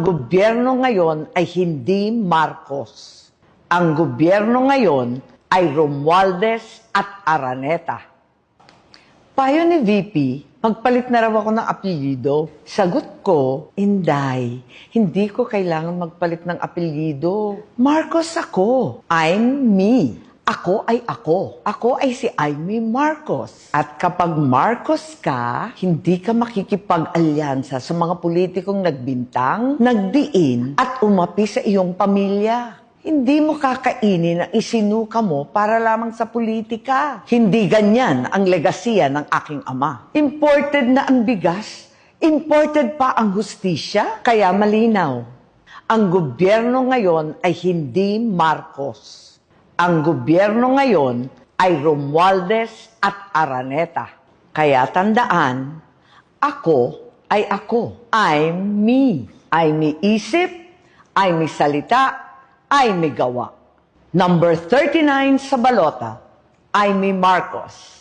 Gobyerno ngayon ay hindi Marcos. Ang gobyerno ngayon ay Romualdez at Araneta. Payo ni VP, magpalit na raw ako ng apelyido. Sagot ko, Inday, hindi ko kailangan magpalit ng apelyido. Marcos ako. I'm me. Ako ay ako. Ako ay si Aimee Marcos. At kapag Marcos ka, hindi ka makikipag-alyansa sa mga politikong nagbintang, nagdiin, at umapi sa iyong pamilya. Hindi mo kakainin ang isinuka mo para lamang sa politika. Hindi ganyan ang legasiya ng aking ama. Imported na ang bigas, imported pa ang hustisya, kaya malinaw. Ang gobyerno ngayon ay hindi Marcos. Ang gobyerno ngayon ay Romualdez at Araneta. Kaya tandaan, ako ay ako. I'm me. I'm me isip, I'm me salita, I'm me gawa. Number 39 sa balota, Aimee Marcos.